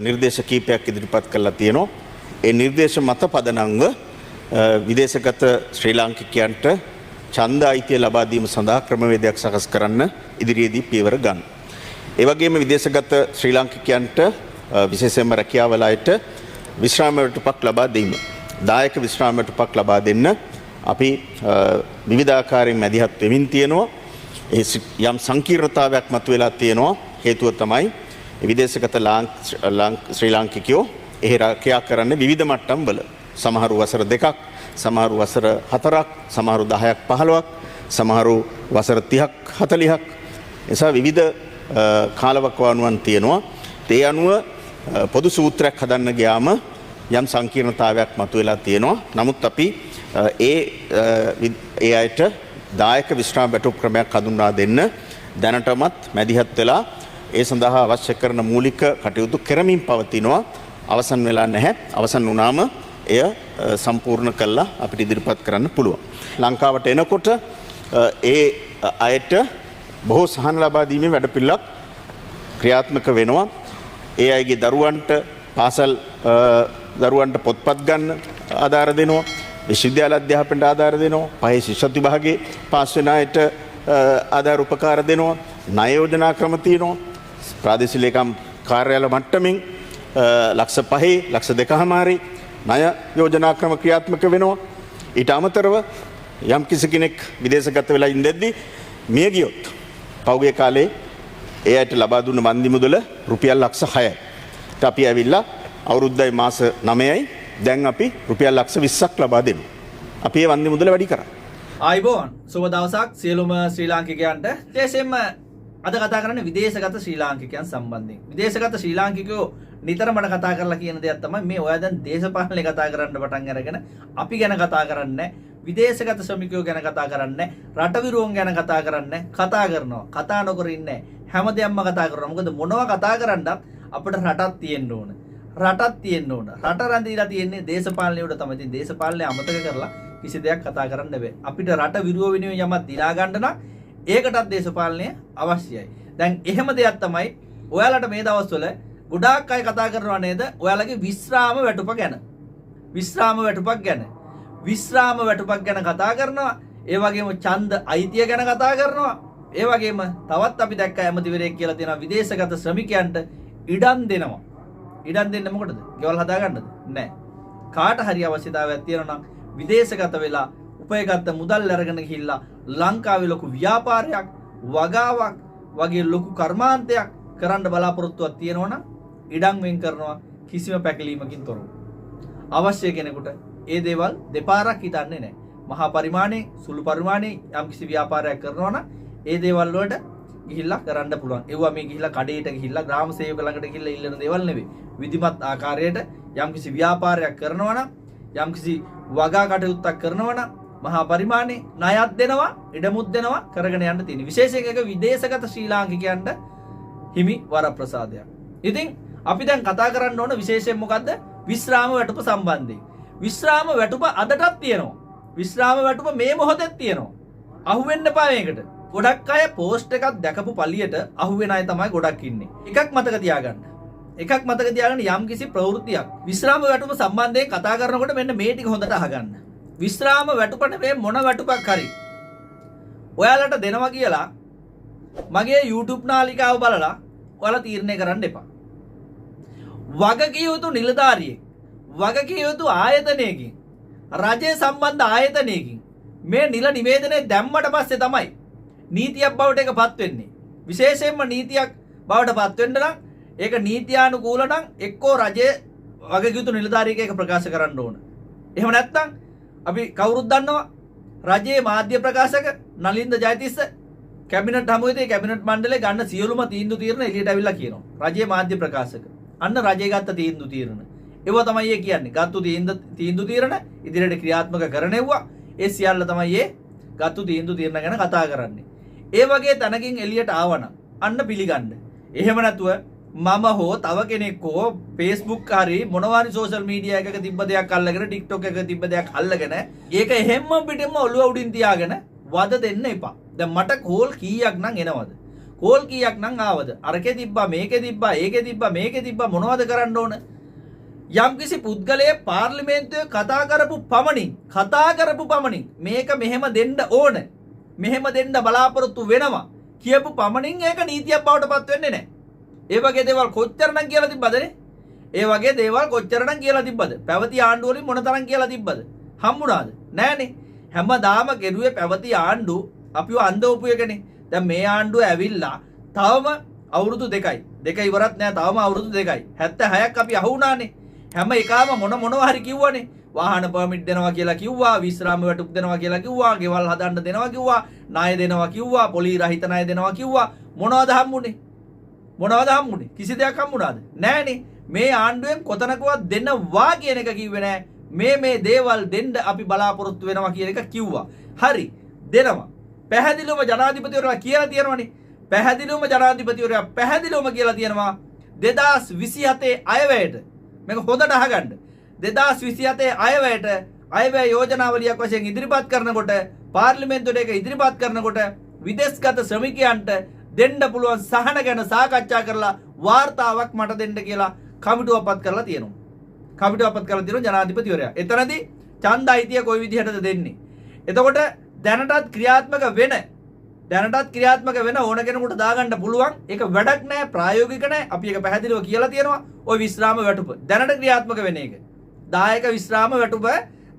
නිර්දේශ කීපයක් ඉදිරිපත් කරලා තියෙනවා. ඒ නිර්දේශ මත පදනම්ව විදේශගත ශ්‍රී ලාංකිකයන්ට ඡන්ද අයිතිය ලබා දීම සඳහා ක්‍රමවේදයක් සකස් කරන්න ඉදිරියේදී පියවර ගන්න. ඒ වගේම විදේශගත ශ්‍රී ලාංකිකයන්ට විශේෂයෙන්ම රැකියාවල අයට විශ්‍රාම වැටුපක් ලබා දීම. දායක විශ්‍රාම වැටුපක් ලබා දෙන්න අපි විවිධාකාරයෙන් මැදිහත් වෙමින් තියෙනවා. යම් සංකීර්ණතාවයක් මතුවලා තියෙනවා. හේතුව තමයි විදේශගත ශ්‍රී ලාංකිකයෝ එහි රැකියා කරන්නේ විවිධ මට්ටම් වල. සමහරු වසර 2ක්, සමහරු වසර 4ක්, සමහරු 10ක් 15ක්, සමහරු වසර 30ක් 40ක්. එසා විවිධ කාලවකවානුවන් තියෙනවා. ඒ අනුව පොදු සූත්‍රයක් හදන්න ගියාම යම් සංකීර්ණතාවයක් මතුවලා තියෙනවා. නමුත් අපි ඒ අයට දායක විශ්‍රාම වැටුප් ක්‍රමයක් හඳුන්වා දෙන්න දැනටමත් මැදිහත් වෙලා ඒ සඳහා අවශ්‍ය කරන මූලික කටයුතු කරමින් පවතිනවා. අවසන් වෙලා නැහැ. අවසන් වුණාම එය සම්පූර්ණ කළා අපිට ඉදිරිපත් කරන්න පුළුවන්. ලංකාවට එනකොට ඒ අයට බොහෝ සහන ලබා දීමේ වැඩපිළිවෙලක් ක්‍රියාත්මක වෙනවා. ඒ අයගේ දරුවන්ට පාසල් දරුවන්ට පොත්පත් ගන්න ආධාර දෙනවා. විශ්වවිද්‍යාල අධ්‍යාපනයට ආධාර දෙනවා. පහේ ශිෂ්‍යත්ව විභාගයේ පාස් වෙන අයට ආධාර උපකාර දෙනවා. ණය යෝජනා ක්‍රම තියෙනවා. ප්‍රාදේශීය ලේකම් කාර්යාල මට්ටමින් ලක්ෂ 5 ලක්ෂ 2.5 ණය යෝජනා ක්‍රම ක්‍රියාත්මක වෙනවා. ඊට අමතරව යම් කිසි කෙනෙක් විදේශගත වෙලා ඉඳෙද්දී මිය ගියොත් පෞගේ කාලේ ඒ අයට ලබා දුන්න වන්දි මුදල රුපියල් ලක්ෂ 6යි. අපි ඇවිල්ලා අවුරුද්දයි මාස 9යි දැන් අපි රුපියල් ලක්ෂ 20ක් ලබා දෙනවා. අපි ඒ වන්දි මුදල වැඩි කරා. ආයිබෝන් සුබ දවසක් සියලුම ශ්‍රී ලාංකිකයන්ට. විශේෂයෙන්ම අද කතා කරන්නේ විදේශගත ශ්‍රී ලාංකිකයන් සම්බන්ධයෙන්. විදේශගත ශ්‍රී ලාංකිකයෝ නිතරම කතා කරලා කියන දෙයක් තමයි මේ ඔයා දැන් දේශපාලනේ කතා කරන්න පටන් අරගෙන අපි ගැන කතා කරන්නේ විදේශගත ශ්‍රමිකයෝ ගැන කතා කරන්නේ රට විරුවන් ගැන කතා කරන්නේ කතා කරනවා. කතා නොකර ඉන්නේ හැමදේම කතා කරනවා. මොකද මොනවා කතා කරන්නත් අපිට රටක් තියෙන්න ඕන. රටක් තියෙන්න ඕන. රට රැඳිලා තියෙන්නේ දේශපාලනය උඩ තමයි. ඉතින් දේශපාලනය අමතක කරලා කිසි දෙයක් කතා කරන්න බෑ. අපිට රට විරුව වෙනුවෙන් යමක් දිනා ගන්න නම් ඒකටත් දේශපාලනය අවශ්‍යයි. දැන් එහෙම දෙයක් තමයි ඔයාලට මේ දවස්වල ගොඩාක් අය කතා කරනවා නේද? ඔයාලගේ විශ්‍රාම වැටුප ගැන. විශ්‍රාම වැටුපක් ගැන. විශ්‍රාම වැටුපක් ගැන කතා කරනවා. ඒ වගේම ඡන්ද අයිතිය ගැන කතා කරනවා. ඒ වගේම තවත් අපි දැක්ක ඇමතිවරයෙක් කියලා තියෙනවා විදේශගත ශ්‍රමිකයන්ට ඉඩම් දෙනවා. ඉඩම් දෙන්න මොකටද? ගෙවල් හදා ගන්නද? නෑ. කාට හරි අවශ්‍යතාවයක් තියෙනවා නම් විදේශගත වෙලා උපයගත්ත මුදල් අරගෙන ගිහිල්ලා ලංකාවේ ලොකු ව්‍යාපාරයක් වගාවක් වගේ ලොකු කර්මාන්තයක් කරන්න බලාපොරොත්තුවක් තියෙනවනම් ඉඩම් වෙන් කරනවා කිසිම පැකිලීමකින් තොරව. අවශ්‍ය කෙනෙකුට ඒ දේවල් දෙපාරක් හිතන්නේ නැහැ. මහා පරිමාණයේ සුළු පරිමාණයේ යම්කිසි ව්‍යාපාරයක් කරනවා නම් ඒ දේවල් වලට ගිහිල්ලා කරන්න පුළුවන්. ඒවා මේ ගිහිල්ලා කඩේට ගිහිල්ලා ග්‍රාම සේවක ළඟට ගිහිල්ලා ඉල්ලන දේවල් නෙවෙයි. විධිමත් ආකාරයට යම්කිසි ව්‍යාපාරයක් කරනවා නම් යම්කිසි වගා කටයුත්තක් කරනවා නම් මහා පරිමාණයේ ණයක් දෙනවා, ඉඩමුත් දෙනවා කරගෙන යන්න තියෙන. විශේෂයෙන් එක විදේශගත ශ්‍රී ලාංකිකයන්ට හිමි වරප්‍රසාදයක්. ඉතින් අපි දැන් කතා කරන්න ඕන විශේෂයෙන් මොකද්ද? විශ්‍රාම වැටුප සම්බන්ධයෙන්. විශ්‍රාම වැටුප අදටත් තියෙනවා. විශ්‍රාම වැටුප මේ මොහොතේ තියෙනවා. අහුවෙන්න එපා මේකට. ගොඩක් අය පෝස්ට් එකක් දැකපු පළියට අහුවෙන අය තමයි ගොඩක් ඉන්නේ. එකක් මතක තියාගන්න. එකක් මතක තියාගන්න යම්කිසි ප්‍රවෘත්තියක් විශ්‍රාම වැටුප සම්බන්ධයෙන් කතා කරනකොට මෙන්න මේ ටික හොඳට අහගන්න. විශ්‍රාම වැටුප නෙවෙයි මොන වැටුපක් හරි ඔයාලට දෙනවා කියලා මගේ YouTube නාලිකාව බලලා ඔයාලා තීරණය කරන්න එපා. වගකිය යුතු නිලධාරියෙක්, වගකිය යුතු ආයතනයකින්, රජය සම්බන්ධ ආයතනයකින් මේ නිල නිවේදනය දැම්මට පස්සේ තමයි නීතියක් බවට එකපත් වෙන්නේ. විශේෂයෙන්ම නීතියක් බවට පත් වෙන්න නම් ඒක නීත්‍යානුකූල නම් එක්කෝ රජයේ වගකිය යුතු නිලධාරියෙක් ඒක ප්‍රකාශ කරන්න ඕන. එහෙම නැත්නම් අපි කවුරුත් දන්නවා රජයේ මාධ්‍ය ප්‍රකාශක නලින්ද ජයතිස්ස කැබිනට් හමුවේදී කැබිනට් මණ්ඩලය ගන්න සියලුම තීන්දුව తీරන එළියට අවිල්ලා කියනවා. රජයේ මාධ්‍ය ප්‍රකාශක. අන්න රජය ගත්ත තීන්දුව తీරන. ඒව තමයි ඒ කියන්නේ. ගත්තු තීන්දුව తీරන ඉදිරියට ක්‍රියාත්මක කරනෙව්වා. ඒ සියල්ල තමයි ඒ ගත්තු තීන්දුව తీරන ගැන කතා කරන්නේ. ඒ වගේ තැනකින් එළියට ආවනම් අන්න පිළිගන්න. එහෙම නැතුව මම හෝ තව කෙනෙක් හෝ Facebook හරි මොනවාරි සෝෂල් මීඩියා එකක තිබ්බ දෙයක් අල්ලගෙන TikTok එකක තිබ්බ දෙයක් අල්ලගෙන ඒක එහෙම්ම පිටින්ම ඔළුව උඩින් තියාගෙන වද දෙන්න එපා. දැන් මට කෝල් කීයක් නම් එනවද? කෝල් කීයක් නම් ආවද? අරකේ තිබ්බා, මේකේ තිබ්බා, ඒකේ තිබ්බා, මේකේ තිබ්බා මොනවද කරන්න ඕන? යම්කිසි පුද්ගලයෙක් පාර්ලිමේන්තුවේ කතා කරපු පමණින් මේක මෙහෙම දෙන්න ඕන. මෙහෙම දෙන්න බලාපොරොත්තු වෙනවා. කියපු පමණින් ඒක නීතියක් බවට පත් වෙන්නේ නැහැ. ඒ වගේ දේවල් කොච්චරනම් කියලා තිබ්බදනේ? ඒ වගේ දේවල් කොච්චරනම් කියලා තිබ්බද? පැවති ආණ්ඩුව වලින් මොනතරම් කියලා තිබ්බද? හම්බුණාද? නෑනේ. හැමදාම ගෙරුවේ පැවති ආණ්ඩු අපිව අන්දවපු එකනේ. දැන් මේ ආණ්ඩුව ඇවිල්ලා තවම අවුරුදු 2යි. දෙක ඉවරත් නෑ තවම අවුරුදු 2යි. 76ක් අපි අහුණානේ. හැම එකාම මොනවා හරි කිව්වනේ. වාහන පර්මිට් දෙනවා කියලා කිව්වා, විශ්‍රාම වැටුප් දෙනවා කියලා කිව්වා, ගෙවල් හදන්න දෙනවා කිව්වා, ණය දෙනවා කිව්වා, පොලී රහිත ණය දෙනවා කිව්වා. මොනවද හම්බුනේ? කිසි දෙයක් හම්බුණාද? නෑනේ. මේ ආණ්ඩුවෙන් කොතනකවත් දෙන්නවා කියන එක කිව්වේ නෑ. මේ දේවල් දෙන්න අපි බලාපොරොත්තු වෙනවා කියන එක කිව්වා. හරි. දෙනවා. පැහැදිලිවම ජනාධිපතිවරයා කියලා තියෙනවනේ. පැහැදිලිවම කියලා තියෙනවා 2027 අයවැයට. මේක හොඳට අහගන්න. 2027 අයවැයට අයවැය යෝජනාවලියක් වශයෙන් ඉදිරිපත් කරනකොට පාර්ලිමේන්තුවට ඒක ඉදිරිපත් කරනකොට විදේශගත ශ්‍රමිකයන්ට දෙන්න පුළුවන් සහන ගැන සාකච්ඡා කරලා වාර්තාවක් මට දෙන්න කියලා කමිටුවපත් කරලා තියෙනවා. ජනාධිපතිවරයා. එතනදී ඡන්ද අයිතිය කොයි විදිහටද දෙන්නේ? එතකොට දැනටත් ක්‍රියාත්මක වෙන ඕන කෙනෙකුට දාගන්න පුළුවන්. ඒක වැඩක් නෑ, ප්‍රායෝගික නෑ. අපි ඒක පැහැදිලිව කියලා තියෙනවා. ওই විශ්‍රාම වැටුප දැනට ක්‍රියාත්මක වෙන එක. දායක විශ්‍රාම වැටුප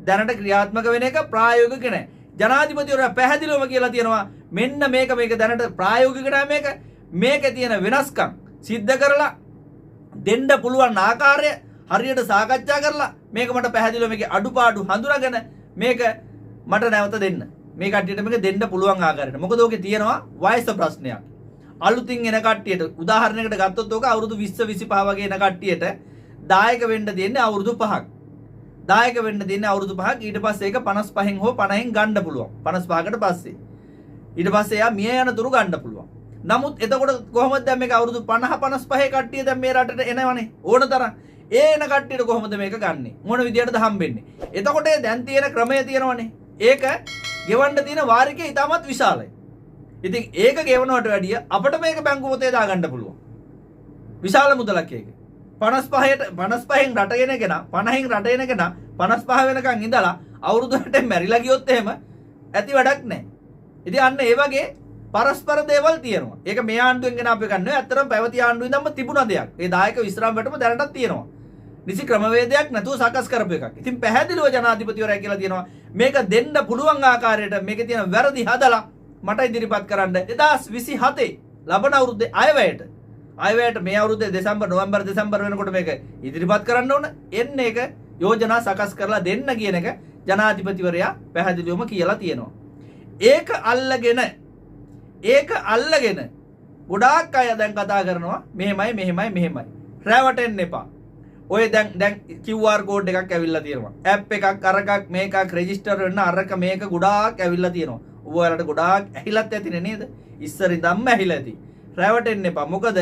දැනට ක්‍රියාත්මක වෙන එක ප්‍රායෝගික නෑ. ජනාධිපතිවරයා පැහැදිලිවම කියලා තියෙනවා මෙන්න මේක දැනට ප්‍රායෝගික නෑ. මේකේ තියෙන වෙනස්කම් සිද්ධ කරලා දෙන්න පුළුවන් ආකාරය හරියට සාකච්ඡා කරලා මේක මට පැහැදිලිව මේකේ අඩුපාඩු හඳුනාගෙන මේක මට නැවත දෙන්න. මේ කට්ටියට මේක දෙන්න පුළුවන් ආකාරයට. මොකද ඕකේ තියෙනවා වයස ප්‍රශ්නයක්. අලුතින් එන කට්ටියට උදාහරණයකට ගත්තොත් ඕක අවුරුදු 20 25 වගේ එන කට්ටියට දායක වෙන්න දෙන්නේ අවුරුදු 5ක්. ඊට පස්සේ ඒක 55න් හෝ 50න් ගන්න පුළුවන්. 55කට පස්සේ. ඊට පස්සේ එයා මිය යන තුරු ගන්න පුළුවන්. නමුත් එතකොට කොහොමද දැන් මේක අවුරුදු 50 55 කට්ටිය දැන් මේ රටට එනවනේ ඕන තරම්. ඒ එන කට්ටියට කොහොමද මේක ගන්නෙ? මොන විදියටද හම්බෙන්නේ? එතකොට දැන් තියෙන ක්‍රමය තියෙනවනේ. ඒක ගෙවන්න තියෙන වාරිකය ඉතාමත් විශාලයි. ඉතින් ඒක ගෙවනවට වැඩිය අපිට මේක බැංකු පොතේ දාගන්න පුළුවන්. විශාල මුදලක් ඒක. 55න් රට එන කෙනා 50න් රට එන කෙනා 55 වෙනකන් ඉඳලා අවුරුදු 8න් මැරිලා ගියොත් එහෙම ඇති වැඩක් නැහැ. ඉතින් අන්න ඒ වගේ පරස්පර දේවල් තියෙනවා. ඒක මේ ආණ්ඩුවෙන් ගෙන අපේ ගන්න නෙවෙයි. ඇත්තටම පැවති ආණ්ඩුවෙන් ඉඳන්ම තිබුණ දෙයක්. ඒ දායක විශ්‍රාම වැටුප දැනටත් තියෙනවා. නිසි ක්‍රමවේදයක් නැතුව සකස් කරපු එකක්. ඉතින් පැහැදිලිව ජනාධිපතිවරයා කියලා තියෙනවා මේක දෙන්න පුළුවන් ආකාරයට මේකේ තියෙන වැරදි හදලා මට ඉදිරිපත් කරන්න 2027 ලබන අවුරුද්දේ අයවැයට මේ අවුරුද්දේ නොවැම්බර් දෙසැම්බර් වෙනකොට මේක ඉදිරිපත් කරන්න ඕන. එන්න ඒක යෝජනා සකස් කරලා දෙන්න කියන එක ජනාධිපතිවරයා පැහැදිලිවම කියලා තියෙනවා. ඒක අල්ලගෙන ගොඩාක් අය දැන් කතා කරනවා මෙහෙමයි. රැවටෙන්න එපා. ඔය දැන් QR කෝඩ් එකක් ඇවිල්ලා තියෙනවා. ඇප් එකක් අරකක් මේකක් රෙජිස්ටර් වෙන්න අරක මේක ගොඩාක් ඇවිල්ලා තියෙනවා. ඔබ ඔයාලට ගොඩාක් ඇහිලත් ඇතිනේ නේද? ඉස්සර ඉඳන්ම ඇහිලා ඇති. රැවටෙන්න එපා. මොකද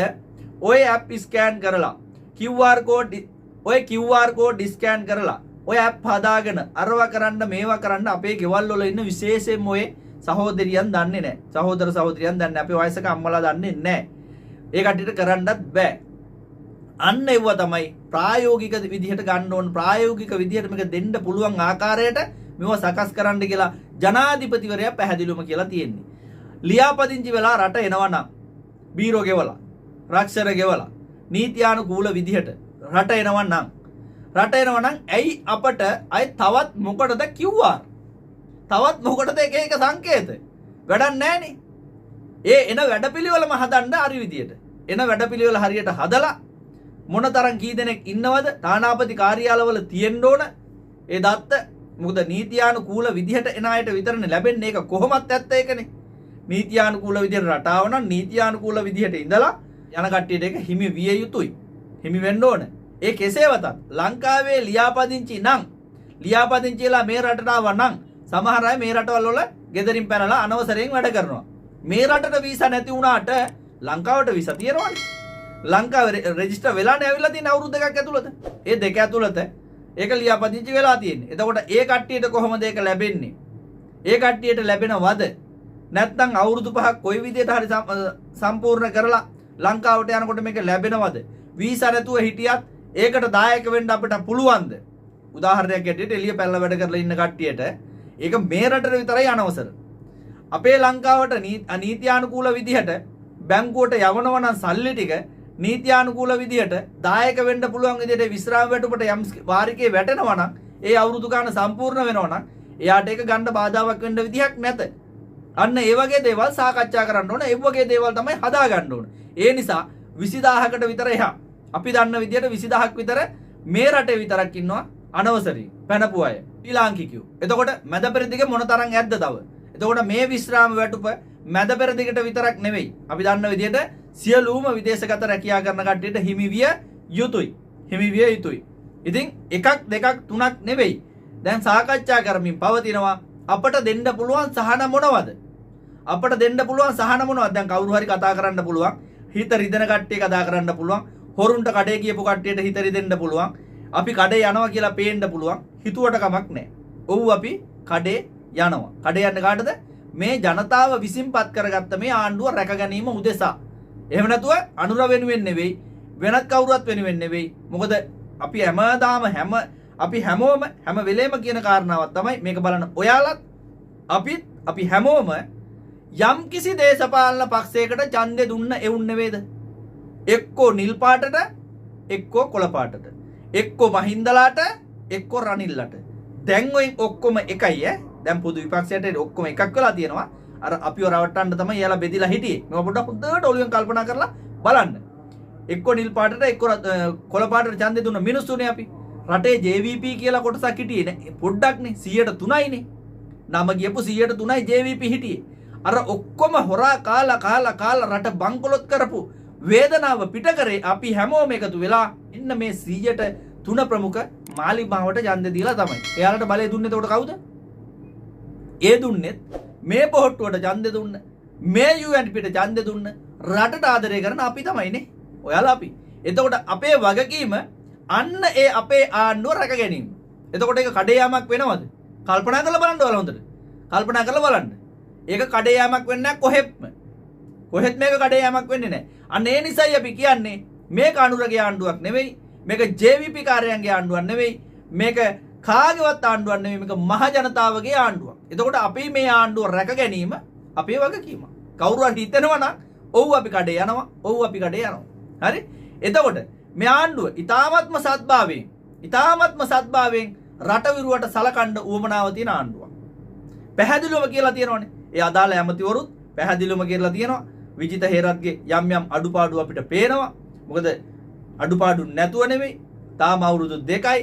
ඔය ඇප් ස්කෑන් කරලා QR කෝඩ් ස්කෑන් කරලා ඔය ඇප් හදාගෙන අරවා කරන්න මේවා කරන්න අපේ ගෙවල් වල ඉන්න විශේෂයෙන්ම ඔය සහෝදරියන් දන්නේ නැහැ. සහෝදර සහෝදරියන් දන්නේ අපේ වයසක අම්මලා දන්නේ නැහැ. ඒ කට්ටියට කරන්නත් බෑ. අන්න ඒව තමයි ප්‍රායෝගික විදිහට ගන්න ඕන. ප්‍රායෝගික විදිහට මේක දෙන්න පුළුවන් ආකාරයට මේවා සකස් කරන්න කියලා ජනාධිපතිවරයා පැහැදිලිවම කියලා තියෙන්නේ. ලියාපදිංචි වෙලා රට එනවනම් බීරෝ ගෙවලා රක්ෂර ගෙවලා නීත්‍යානුකූල විදිහට රට එනවනම් ඇයි අපට අය තවත් මොකටද QR? තවත් මොකටද එක සංකේත? වැඩක් නැහනේ. ඒ එන වැඩපිළිවෙලම හදන්න හරි විදිහට. එන වැඩපිළිවෙල හරියට හදලා මොනතරම් කී දෙනෙක් ඉන්නවද තානාපති කාර්යාලවල තියෙන්න ඕන ඒ දත්ත. මොකද නීත්‍යානුකූල විදිහට එන අයට විතරනේ ලැබෙන්නේ. ඒක කොහොමත් ඇත්ත ඒකනේ. නීත්‍යානුකූල විදිහට රටාව නම් නීත්‍යානුකූල විදිහට ඉඳලා යන කට්ටියට ඒක හිමි විය යුතුයි. හිමි වෙන්න ඕන. ඒ කෙසේ වෙතත් ලංකාවේ ලියාපදිංචිලා මේ රටට ආවා නම් සමහර අය මේ රටවල් වල ගෙදරින් පැනලා අනවසරයෙන් වැඩ කරනවා. මේ රටට වීසා නැති වුණාට ලංකාවට වීසා තියෙනවනේ. ලංකාවේ රෙජිස්ටර් වෙලානේ ඇවිල්ලා තියෙන අවුරුදු දෙකක් ඇතුළත. ඒ දෙක ඇතුළත ඒක ලියාපදිංචි වෙලා තියෙන්නේ. එතකොට ඒ කට්ටියට කොහොමද ඒක ලැබෙන්නේ? ඒ කට්ටියට ලැබෙනවද? නැත්නම් අවුරුදු 5ක් කොයි විදියට හරි සම්පූර්ණ කරලා ලංකාවට යනකොට මේක ලැබෙනවද? වීසා නැතුව හිටියත් ඒකට දායක වෙන්න අපිට පුළුවන්ද? උදාහරණයක් ඇටියට එළිය පැනලා වැඩ කරලා ඉන්න කට්ටියට ඒක මේ රටට විතරයි අනවසර. අපේ ලංකාවට නීත්‍යානුකූල විදිහට බැංකුවට යවනවා නම් සල්ලි ටික නීත්‍යානුකූල විදිහට දායක වෙන්න පුළුවන් විදිහට විශ්‍රාම වැටුපට යම් වාරිකේ වැටෙනවා නම් ඒ අවුරුදු ගාන සම්පූර්ණ වෙනවා නම් එයාට ඒක ගන්න බාධාවක් වෙන්න විදිහක් නැත. අන්න ඒ වගේ දේවල් සාකච්ඡා කරන්න ඕන. ඒ වගේ දේවල් තමයි හදා ගන්න ඕන. ඒ නිසා 20000කට විතර එහා අපි දන්න විදිහට 20000ක් විතර මේ රටේ විතරක් ඉන්නවා අනවසරී පැනපු අය ශ්‍රී ලාංකිකයෝ. එතකොට මැද පෙරදිග මොන තරම් ඇද්ද තව? එතකොට මේ විශ්‍රාම වැටුප මැද පෙරදිගට විතරක් නෙවෙයි. අපි දන්න විදිහට සියලුම විදේශගත රැකියා කරන කට්ටියට හිමි විය යුතුයි. හිමි විය යුතුයි. ඉතින් එකක් දෙකක් තුනක් නෙවෙයි. දැන් සාකච්ඡා කරමින් පවතිනවා අපට දෙන්න පුළුවන් සහන මොනවද? අපට දෙන්න පුළුවන් සහන මොනවද? දැන් කවුරු හරි කතා කරන්න පුළුවන්. හිත රිදෙන කට්ටිය කතා කරන්න පුළුවන්. හොරුන්ට කඩේ කියපු කට්ටියට හිත රිදෙන්න පුළුවන්. අපි කඩේ යනවා කියලා පේන්න පුළුවන්. හිතුවට කමක් නැහැ. ඔව් අපි කඩේ යනවා. කඩේ යන්න කාටද? මේ ජනතාව විසින්පත් කරගත්ත මේ ආණ්ඩුව රැක ගැනීම උදෙසා. එහෙම නැතුව අනුර වෙනුවෙන් නෙවෙයි, වෙනත් කවුරුත් වෙනුවෙන් නෙවෙයි. මොකද අපි හැමෝම හැම වෙලේම කියන කාරණාවක් තමයි මේක බලන්න. ඔයාලත් අපි හැමෝම යම් කිසි දේශපාලන පක්ෂයකට ඡන්දේ දුන්න එවුන් නෙවේද? එක්කෝ නිල් පාටට, එක්කෝ කොළ පාටට, එක්කෝ මහින්දලාට, එක්කෝ රනිල්ලට. දැන් ඔය ඔක්කොම එකයි ඈ. දැන් පොදු විපක්ෂයට ඔක්කොම එකක් වෙලා තියෙනවා. අර අපිව රවට්ටන්න තමයි එයාලා බෙදිලා හිටියේ. මේව පොඩ්ඩක් හොඳට ඔළුවෙන් කල්පනා කරලා බලන්න. එක්කෝ නිල් පාටට, එක්කෝ කොළ පාටට ඡන්දේ දුන්න මිනිස්සුනේ අපි. රටේ JVP කියලා කොටසක් හිටියේ නේ. පොඩ්ඩක්නේ 103යිනේ. නම ගියපු 103යි JVP හිටියේ. අර ඔක්කොම හොරා කාලා රට බංකොලොත් කරපු වේදනාව පිට කරේ අපි හැමෝම එකතු වෙලා ඉන්න මේ 103 ප්‍රමුඛ මාලිමාවට ඡන්දේ දීලා තමයි. එයාලට බලය දුන්නේ එතකොට කවුද? ඒ දුන්නේත් මේ පොහොට්ටුවට ඡන්දේ දුන්න, මේ UNPට ඡන්දේ දුන්න, රටට ආදරය කරන අපි තමයිනේ. ඔයාලා අපි. එතකොට අපේ වගකීම අන්න ඒ අපේ ආණ්ඩුව රැක ගැනීම. එතකොට ඒක කඩේ යාමක් වෙනවද? කල්පනා කරලා බලන්න ඕන හොඳට. කල්පනා කරලා බලන්න. ඒක කඩේ යාමක් වෙන්නේ නැහැ කොහෙත්ම. කොහෙත් මේක කඩේ යාමක් වෙන්නේ නැහැ. අන්න ඒ නිසායි අපි කියන්නේ මේක අනුරගේ ආණ්ඩුවක් නෙවෙයි. මේක JVP කාර්යයන්ගේ ආණ්ඩුවක් නෙවෙයි. මේක කාගේවත් ආණ්ඩුවක් නෙවෙයි. මේක මහ ජනතාවගේ ආණ්ඩුවක්. එතකොට අපි මේ ආණ්ඩුව රැක ගැනීම අපේ වගකීම. කවුරු හරි හිතනවා නම් ඔව් අපි කඩේ යනවා. ඔව් අපි කඩේ යනවා. හරි? එතකොට මේ ආණ්ඩුව ඊ타ත්ම සත්භාවයෙන් රට විරුවට සලකන්න උවමනාව තියෙන ආණ්ඩුවක්. පැහැදිලිවම කියලා තියෙනවානේ. ඒ අදාළ ඇමතිවරුත් පැහැදිලිවම කියලා තියෙනවා. විජිත හේරත්ගේ යම් අඩුපාඩු අපිට පේනවා. මොකද අඩුපාඩු නැතුව නෙවෙයි. තාම අවුරුදු 2යි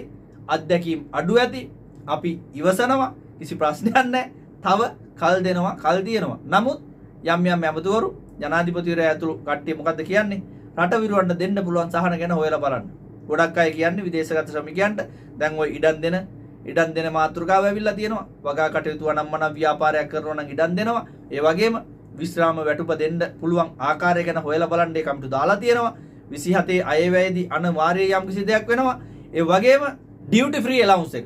අත්දැකීම් අඩු ඇති. අපි ඉවසනවා. කිසි ප්‍රශ්නයක් නැහැ. තව කල් දෙනවා, කල් තියෙනවා. නමුත් යම් ඇමතිවරු ජනාධිපතිවරයා ඇතුළු කට්ටිය මොකද්ද කියන්නේ? රට විරුවන්න දෙන්න පුළුවන් සහන ගැන හොයලා බලන්න. ගොඩක් අය කියන්නේ විදේශගත ශ්‍රමිකයන්ට දැන් ওই ඉඩම් දෙන මාතෘකාව ඇවිල්ලා තියෙනවා. වගා කටයුතු අනම්මන ව්‍යාපාරයක් කරනවා නම් ඉඩම් දෙනවා. ඒ වගේම විශ්‍රාම වැටුප දෙන්න පුළුවන් ආකාරය ගැන හොයලා බලන්න ඒ කමිටු දාලා තියෙනවා. 27 අයවැයේදී අනිවාර්යයෙන් යම් කිසි දෙයක් වෙනවා. ඒ වගේම ඩියුටි ෆ්‍රී ඇලවුන්ස් එක.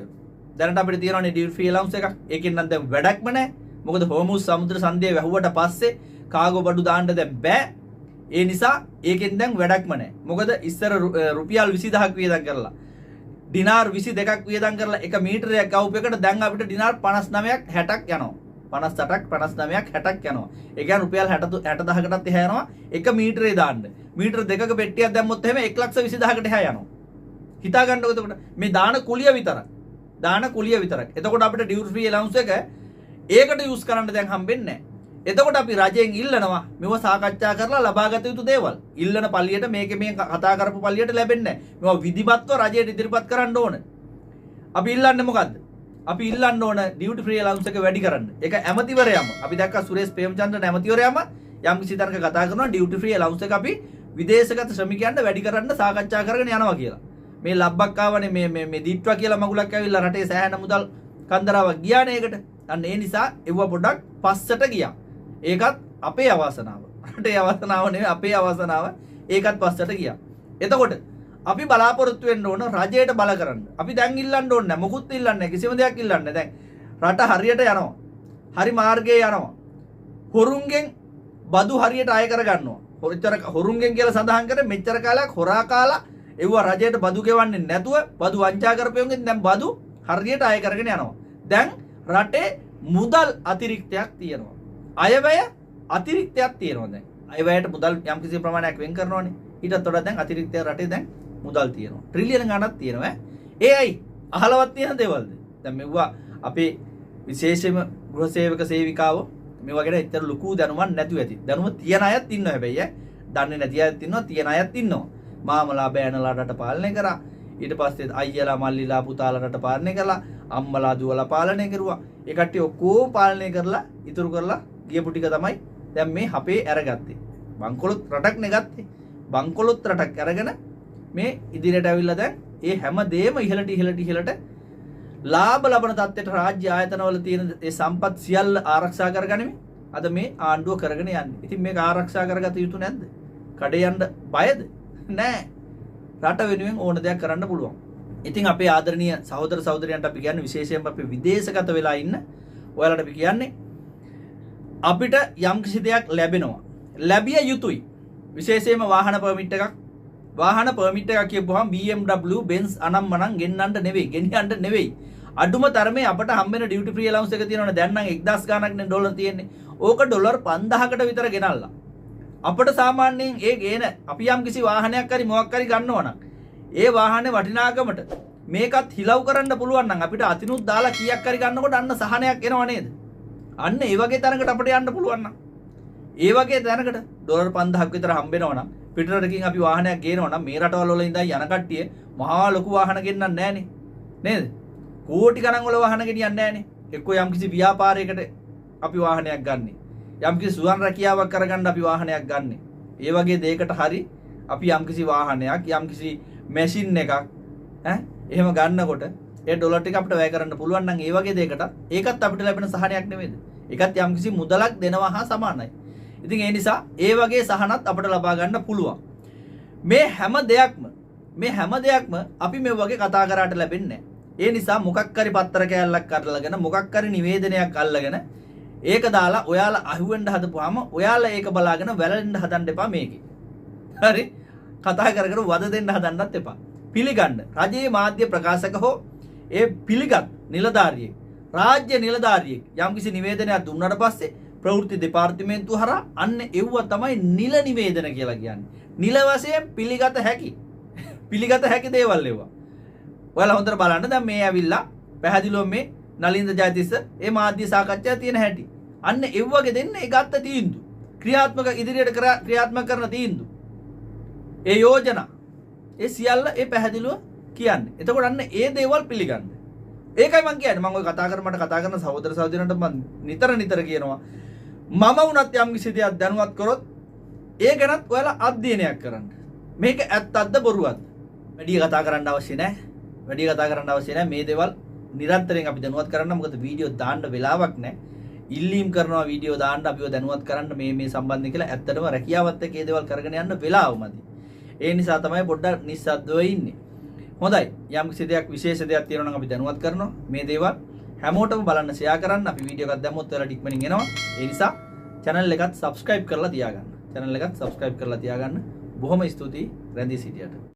දැනට අපිට තියෙනවානේ ඩියුටි ෆ්‍රී ඇලවුන්ස් එකක්. ඒකෙන් නම් දැන් වැඩක්ම නැහැ. මොකද හෝමුස් සමුද්‍ර සංධිය වැහුවට පස්සේ කාගෝ බඩු දාන්න දැන් බෑ. ඒ නිසා ඒකෙන් දැන් වැඩක්ම නැහැ. මොකද ඉස්සර රුපියල් 20000ක් වියදම් කරලා ඩිනාර් 22ක් වියදම් කරලා එක මීටරයක් ගවපු එකට දැන් අපිට ඩිනාර් 59ක් 60ක් යනවා. 58ක් 59ක් 60ක් යනවා. ඒ කියන්නේ රුපියල් 60000කටත් එහා යනවා එක මීටරේ දාන්න. මීටර දෙකක පෙට්ටියක් දැම්මොත් එහෙම 120000කට එහා යනවා. හිතා ගන්නකො එතකොට මේ දාන කුලිය විතරක්. එතකොට අපිට ඩියුටි ෆ්‍රී ඇලවුන්ස් එක ඒකට යූස් කරන්න දැන් හම්බෙන්නේ නැහැ. එතකොට අපි රජයෙන් ඉල්ලනවා මෙව සාකච්ඡා කරලා ලබාගත යුතු දේවල්. ඉල්ලන පල්ලියට මේ කතා කරපු පල්ලියට ලැබෙන්නේ නැහැ. මේවා විධිමත්ව රජයට ඉදිරිපත් කරන්න ඕන. අපි ඉල්ලන්නේ මොකද්ද? අපි ඉල්ලන්න ඕන ඩියුටි ෆ්‍රී ඇලවුන්ස් එක වැඩි කරන්න. ඒක ඇමතිවරයාම අපි දැක්කා සුරේෂ් ප්‍රේමචන්ද්‍රන් ඇමතිවරයාම යම් කිසි තැනක කතා කරනවා ඩියුටි ෆ්‍රී ඇලවුන්ස් එක අපි විදේශගත ශ්‍රමිකයන්ට වැඩි කරන්න සාකච්ඡා කරගෙන යනවා කියලා. මේ ලබ්බක් ආවනේ මේ දීත්වා කියලා මගුලක් ඇවිල්ලා රටේ සෑහෙන මුදල් කන්දරාවක් ගියානේ ඒකට. අන්න ඒ නිසා එව්ව පොඩ්ඩක් පස්සට ගියා. ඒකත් අපේ අවසනාව. රටේ අවසනාව නෙවෙයි අපේ අවසනාව. ඒකත් පස්සට ගියා. එතකොට අපි බලාපොරොත්තු වෙන්න ඕන රජයට බල කරන්න. අපි දැන් ඉල්ලන්න ඕනේ නැහැ. මොකුත් ඉල්ලන්නේ නැහැ. කිසිම දෙයක් ඉල්ලන්නේ නැහැ. දැන් රට හරියට යනවා. හරි මාර්ගයේ යනවා. හොරුන්ගෙන් බදු හරියට අය කරගන්නවා. හොරුන්ගෙන් කියලා සඳහන් කරේ මෙච්චර කාලයක් හොරා කාලා එවුවා රජයට බදු ගෙවන්නේ නැතුව බදු වංචා කරපෙවුන්ගෙන් දැන් බදු හරියට අය කරගෙන යනවා. දැන් රටේ මුදල් අතිරික්තයක් තියෙනවා. අයවැය අතිරික්තයක් තියෙනවා දැන්. අයවැයට මුදල් යම්කිසි ප්‍රමාණයක් වෙන් කරනවානේ. ඊටත් වඩා දැන් අතිරික්තය රටේ දැන් මුදල් තියෙනවා. ට්‍රිලියන ගණනක් තියෙනවා. ඒ අය අහලවත් තියෙන දේවල්ද? දැන් මෙවුවා අපේ විශේෂයෙන්ම ගෘහ සේවක සේවිකාවෝ මේවා ගැන එච්චර ලොකු දැනුමක් නැතුව ඇති. දැනුම තියන අයත් ඉන්නවා හැබැයි දන්නේ නැති අයත් ඉන්නවා, තියන අයත් ඉන්නවා. මාමලා බෑනලා රට පාලනය කරා. ඊට පස්සේ අයියලා මල්ලිලා පුතාලා රට පාලනය කළා. අම්මලා දුවලා පාලනය කරුවා. ඒ කට්ටිය ඔක්කොම පාලනය කරලා ඉතුරු කරලා ගියපු ටික තමයි දැන් මේ අපේ අරගත්තේ. බංකොලොත් රටක් නෙගත්තේ. බංකොලොත් රටක් අරගෙන මේ ඉදිරියට ඇවිල්ලා දැන් ඒ හැම දෙයක්ම ඉහළට ලාභ ලබන තත්ත්වයට රාජ්‍ය ආයතනවල තියෙන ඒ සම්පත් සියල්ල ආරක්ෂා කරගනිමින් අද මේ ආණ්ඩුව කරගෙන යන්නේ. ඉතින් මේක ආරක්ෂා කරගත යුතු නැද්ද? කඩේ යන්න බයද? නෑ. රට වෙනුවෙන් ඕන දෙයක් කරන්න පුළුවන්. ඉතින් අපේ ආදරණීය සහෝදර සහෝදරියන්ට අපි කියන්නේ විශේෂයෙන්ම අපි විදේශගත වෙලා ඉන්න ඔයාලට අපි කියන්නේ අපිට යම් කිසි දෙයක් ලැබෙනවා. ලැබිය යුතුයි. විශේෂයෙන්ම වාහන පර්මිට් එකක්. වාහන පර්මිට් එකක් කියපුවාම BMW Benz අනම්මනම් ගෙන්නන්න නෙවෙයි, ගෙනියන්න නෙවෙයි. අඩුම තරමේ අපට හම්බෙන ඩියුටි ෆ්‍රී allowance එක තියෙනවනේ. දැන් නම් 1000 ගාණක් නේ ඩොලර් තියෙන්නේ. ඕක ඩොලර් 5000කට විතර ගෙනල්ලා. අපිට සාමාන්‍යයෙන් ඒ ගේන අපි යම් කිසි වාහනයක් හරි මොකක් හරි ගන්නවා නම් ඒ වාහනේ වටිනාකමට මේකත් හිලව් කරන්න පුළුවන් නම් අපිට අතිනුත් දාලා කීයක් හරි ගන්නකොට අන්න සහනයක් එනව නේද? අන්න ඒ වගේ තැනකට අපිට යන්න පුළුවන් නම් ඒ වගේ තැනකට ඩොලර් 5000ක් විතර හම්බෙනවා නම් පිටරටකින් අපි වාහනයක් ගේනවා නම් මේ රටවල වල ඉඳන් යන කට්ටිය මහා ලොකු වාහන ගෙන්නන්නේ නැහනේ. නේද? කෝටි ගණන් වල වාහන ගෙනියන්නේ නැහනේ. එක්කෝ යම් කිසි ව්‍යාපාරයකට අපි වාහනයක් ගන්නෙ. යම් කිසි සුවන් රැකියාවක් කරගන්න අපි වාහනයක් ගන්නෙ. ඒ වගේ දෙයකට හරි අපි යම් කිසි වාහනයක් යම් කිසි මැෂින් එකක් එහෙම ගන්නකොට ඒ ඩොලර් ටික අපිට වැය කරන්න පුළුවන් නම් ඒ වගේ දෙයකට ඒකත් අපිට ලැබෙන සහනයක් නෙමෙයිද? ඒකත් යම් කිසි මුදලක් දෙනවා හා සමානයි. ඉතින් ඒ නිසා ඒ වගේ සහනත් අපිට ලබා ගන්න පුළුවන්. මේ හැම දෙයක්ම අපි මේ වගේ කතා කරාට ලැබෙන්නේ නැහැ. ඒ නිසා මොකක් හරි පත්තර කෑල්ලක් අරලාගෙන මොකක් හරි නිවේදනයක් අල්ලගෙන ඒක දාලා ඔයාලා අහුවෙන්න හදපුවාම ඔයාලා ඒක බලාගෙන වැළලෙන්න හදන්න එපා මේකේ. හරි? කතා කර වද දෙන්න හදන්නත් එපා. පිළිගන්න. රජයේ මාධ්‍ය ප්‍රකාශක හෝ ඒ පිළිගත් නිලධාරියෙක් රාජ්‍ය නිලධාරියෙක් යම්කිසි නිවේදනයක් දුන්නාට පස්සේ ප්‍රවෘත්ති දෙපාර්තමේන්තුව හරහා අන්න එව්ව තමයි නිල නිවේදන කියලා කියන්නේ. නිල වශයෙන් පිළිගත හැකි දේවල් ඒවා. ඔයාලා හොඳට බලන්න දැන් මේ ඇවිල්ලා පැහැදිලිව මේ නලින්ද ජයතිස්ස ඒ මාධ්‍ය සාකච්ඡා තියෙන හැටි. අන්න ඒ වගේ දෙන්නේ ඒ ගත්ත තීන්දුව. ඉදිරියට ක්‍රියාත්මක කරන තීන්දුව. ඒ යෝජනා ඒ සියල්ල ඒ පැහැදිලිව කියන්නේ. එතකොට අන්න ඒ දේවල් පිළිගන්න. ඒකයි මම කියන්නේ. මම ඔය කතා කරන සහෝදර සහෝදරියන්ට මම නිතර කියනවා. මම වුණත් යම් කිසි දෙයක් දැනුවත් කරොත් ඒ ගැනත් ඔයාලා අධ්‍යයනයක් කරන්න. මේක ඇත්තක්ද බොරුවක්ද? වැඩි කතා කරන්න අවශ්‍ය නැහැ. මේ දේවල් නිරන්තරයෙන් අපි දැනුවත් කරන්න. මොකද වීඩියෝ දාන්න වෙලාවක් නැහැ. ඉල්ලීම් කරනවා වීඩියෝ දාන්න අපිව දැනුවත් කරන්න මේ සම්බන්ධයෙන් කියලා. ඇත්තටම රැකියාවත් එක්ක මේ දේවල් කරගෙන යන්න වෙලාවමදි. ඒ නිසා තමයි පොඩ්ඩක් නිස්සද්දව ඉන්නේ. හොඳයි. යම් කිසි දෙයක් විශේෂ දෙයක් තියෙනවා නම් අපි දැනුවත් කරනවා. මේ දේවල් හැමෝටම බලන්න ෂෙයා කරන්න. අපි වීඩියෝ එකක් දැම්මොත් ඔයාලට ඉක්මනින් එනවා. ඒ නිසා channel එකත් subscribe කරලා තියාගන්න. බොහොම ස්තුතියි රැඳී සිටියට.